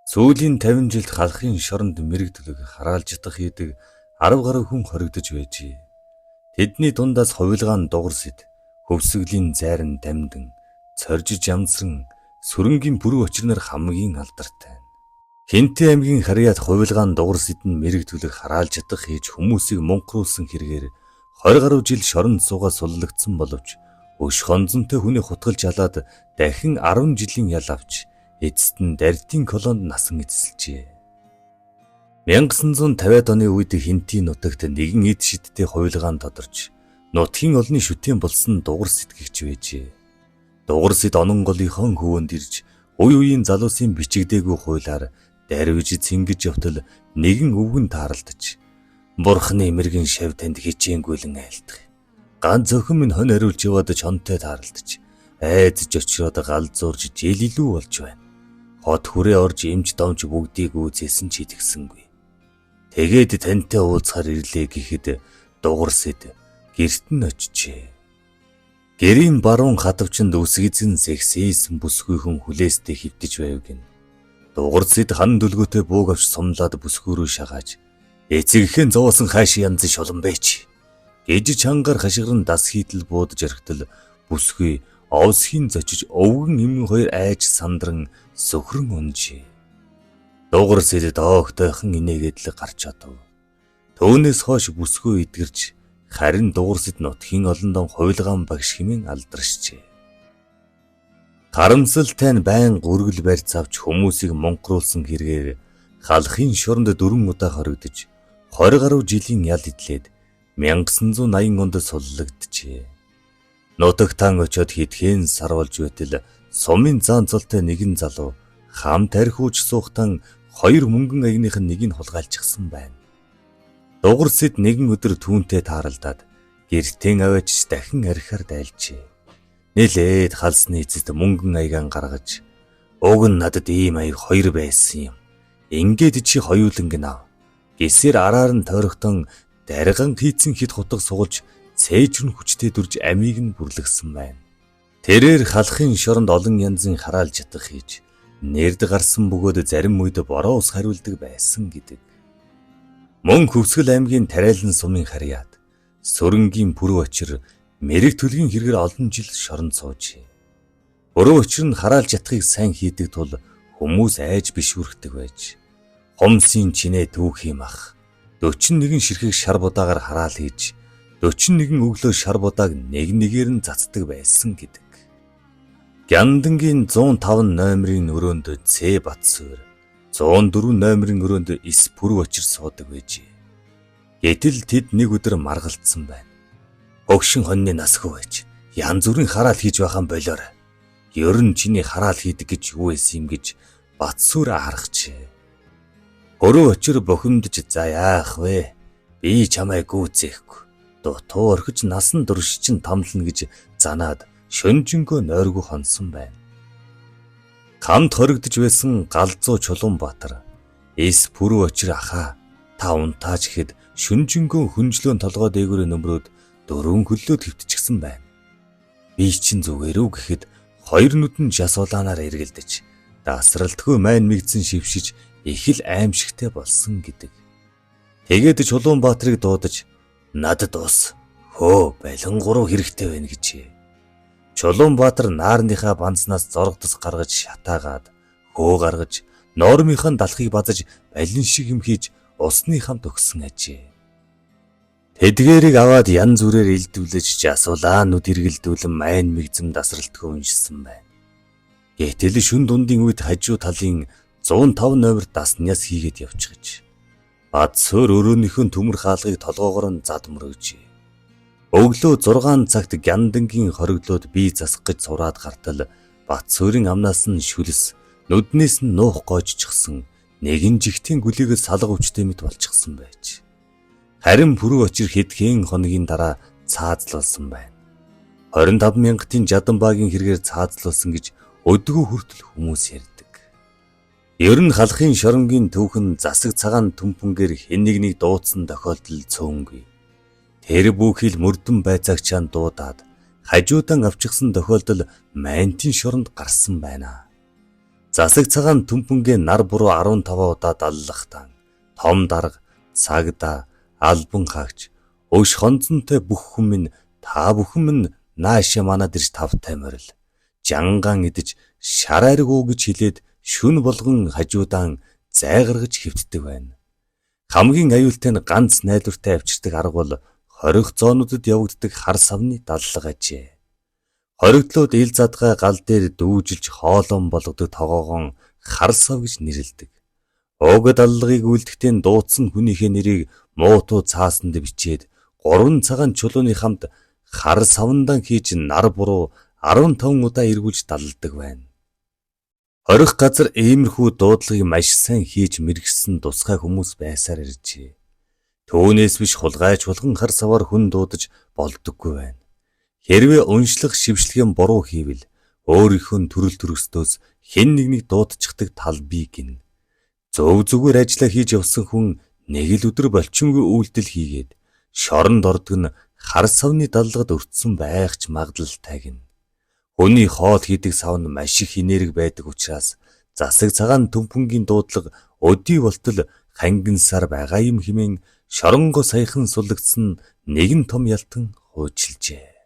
Сүүлийн 50 жилд халахын шоронд мэрэг төлөг хараалж ятах хийдэг 10 гаруй хүн хоригдож байжээ. Тэдний дундаас хувилгаан дугарсэд, хөвсгөлийн зайран дамдин, цоржиж ямсран, сүрэнгийн бүрэн очирнаар хамгийн алдартай. Хинтээ аймгийн харьяат хувилгаан дугарсэд нь мэрэг төлөг хараалж ятах хийж хүмүүсийг мунхруулсан хэрэгээр 20 гаруй жил шоронд суугаа суллагдсан боловч өш хонзонтой хүний хутгалж алаад дахин 10 жилийн ял авч эцэст нь Дардийн колонд насан эцэлжээ. 1950-ад оны үед Хинтийн нутагт нэгэн эд шидтэй хувилгаан тодорч нутгийн олны шүтэн болсон дугар сэтгэгч байжээ. Дугар сэд ононголынхон хөвөнд ирж үе үеийн залуусын бичигдээгүй хуулаар дарвиж цэнгэж явтал нэгэн өвгөн таарлаж Бурхны мэрэгэн шав танд хичээнгүйлэн айлтах. Ганц зөвхөн минь хон ариулж яваад чонтой таарлаж айдж очроод галзуурж жил илүү болж байна. Хот хүрээ орж эмч домж бүгдийг үзээсэн ч итгэсэнгүй. Тэгээд тантай уулзахаар ирлээ гэхэд дугар сэд гэрт нь очижээ. Гэрийн баруун хатавчанд үсгэзэн сэгсээсэн бүсгүйхэн хүлээстэй хөвтөж байв гин. Дугар сэд хан дөлгөөтэй бууг авч сумлаад бүсгүүрөө шагааж эцэгхэн зовоосон хааш янз шулан байж гэж чангаар хашгиран дас хийтэл буудаж орхитол бүсгүй овсхийн зочиж өвгөн эмгэн хоёр айж сандран сөхрөн унжээ. Дугар сэд доогтойхон инээгээд л гарч чадав. Түүнээс хойш бүсгүй идгэрч харин дугар сэд нутгийн олондон хувилгаан багш хэмээн алдаршжээ. Харамсалтай нь байн гүргэл барьц авч хүмүүсийг мунхруулсан хэрэгээр халахын шоронд 4 удаа хоригдож 20 гаруй жилийн ял идлээд 1980 онд суллагджээ. Нутагтан очиод хитгэн сар болж байтал сумын заан цолтой нэгэн залуу хам тархиуч суухтан 2 мөнгөн агных нь нэгийг хулгайлчихсан байна. Дугар сэд нэгэн өдөр түүнтэй тааралдаад гэртэн аваач дахин архиар дайлжээ. Нэлээд халсны эцэст мөнгөн аягаан гаргаж уг нь надад ийм аяг 2 байсан юм. Ингээд чи хоёуланг нав. Гисээр араар нь тойрогтон дарган хийцэн хит хутга сугалж цээжрэн хүчтэй дүрж амийг нь бүрлэгсэн байна. Тэрээр халахын шоронд олон янзын хараалж ятах хийж нэрд гарсан бөгөөд зарим үед бороо ус хариулдаг байсан гэдэг. Мөн Хөвсгөл аймгийн Тариалан сумын харьяат Сүрэнгийн бүрэн очир мэрэг төлгийн хэрэгээр олон жил шоронд суужээ. Бүрэн очир нь хараалж ятахыг сайн хийдэг тул хүмүүс айж бишүрхдэг байж хомсын чинээ түүх юм ах 41 ширхэг шар будаагаар хараал хийж 41 өглөө шар будааг нэг нэгээр нь цацдаг байсан гэдэг. Гяндангийн 105 номерын өрөөнд Ц Батсуур 104 номерын өрөөнд Эс бүрэн очир суудаг байжээ. Гэтэл тэд нэг өдөр маргалцсан байна. Хөгшин хоньны насгүй байж янз бүрийн хараал хийж байхan болоор ер нь чиний хараал хийдэг гэж юу байсан юм гэж Батсуур харахчээ. Бүрэн очир бохимдож за яах вэ? Би чамайг гүйцээхгүй. Дутуу орхиж насан турш чин тамлна гэж занаад шөнжөнгөө нойргүй хонсон байна. Хамт хоригдож байсан Галзуу Чулуунбаатар Эс бүрэн очир ахаа та унтааж ихэд шөнжөнгөө хүнжлөөн толгой дээгүүрээ нөмрөөд 4 хөллөө твтчихсэн байна. Би чин зүгээр үү гэхэд 2 нүдэн жасуулаанаар эргэлдэж дасралтгүй майн мэгдсэн шившиж их л аимшигтай болсон гэдэг. Тэгээд Чулуунбаатарыг дуудаж надад ус хөө балангуруу хэрэгтэй байна гэжээ. Чулуунбаатар наарныхаа банцнаас зоргодос гаргаж шатаагаад хөө гаргаж ноормынхаа далхыг базаж балин шиг юм хийж усны хамт өгсөн ажээ. Тэдгээрийг аваад янз бүрээр илдвлэж жасуулаа нүд эргэлдүүлэн майн мэгзэм дасралтгүй уншсан байна. Гэтэл шүн дундын үед хажуу талын 105 номер дасныас хийгээд явчихж. Батсуур өрөөнийхөө төмөр хаалгыг толгоогоор нь зад мөрөөжээ. Өглөө 6 цагт гяндангийн хоригдлууд бие засах гэж сураад гартал Батсуурын амнаас нь шүлс, нүднээс нь нуух гоожчихсан нэгэн жигтийн гүлийгэл салга өвчтэй мэт болчихсон байж. Харин бүрэн очир хэдхэн хоногийн дараа цаазлуулсан байна. 25 мянгатын жадан багийн хэрэгээр цаазлуулсан гэж өдгөө хүртэл хүмүүс ярьдаг. Ер нь халахын шоронгийн түүхэн засаг цагаан түмпэнгээр хэн нэг дуудсан тохиолдол цөөнгүй. Тэр бүхэл мөрдөн байцаагчаан дуудаад хажуудан авчихсан тохиолдол Майнтын шоронд гарсан байна. Засаг цагаан түмпэнгийн нар буруу 15 удаа даллахтаа том дарга, цагдаа, албан хаагч, өш хонцонтой бүх хүмүүс та бүхэн минь наашаа манад ирж тавтай морил. Жангаан идэж шараариг уу гэж хэлээд шүн болгон хажуудаан зайгаргаж хэвтдэг байна. Хамгийн аюултай нь ганц найдвартай авчирдаг арга бол хорих зоонуудад явагддаг хар савны даллага ажээ. Хоригдлууд ил задгай гал дээр дүүжилж хоолон болгодог тогоогоон хар сав гэж нэрлэдэг. Уг даллагыг үлдэхдээ дуудсан хүнийхээ нэрийг муутуу цаасанд бичээд 3 цагаан чулууны хамт хар савндан хийж нар буруу 15 удаа эргүүлж далладаг байна. Хорих газар иймэрхүү дуудлагыг маш сайн хийж мэргэсэн тусгай хүмүүс байсаар иржээ. Түүнээс биш хулгайч болгон хар саваар хүн дуудаж болдоггүй байна. Хэрвээ уншлах шившлэгийн буруу хийвэл өөрийнхөө төрөл төрөстөөс хэн нэгнийг дуудчихдаг тал бий гин. Зөв зүгээр ажиллаа хийж явсан хүн нэг л өдөр болчингүй үйлдэл хийгээд шоронд ордог нь хар савны даллагад өртсөн байх ч магадлалтай гин. Хүний хоол хийдэг сав нь маш их энерги байдаг учраас засаг цагаан түмпэнгийн дуудлага өдий болтол хангинсаар байгаа юм хэмээн шоронгоо саяхан суллагдсан нэгэн том ялтан хуучилжээ.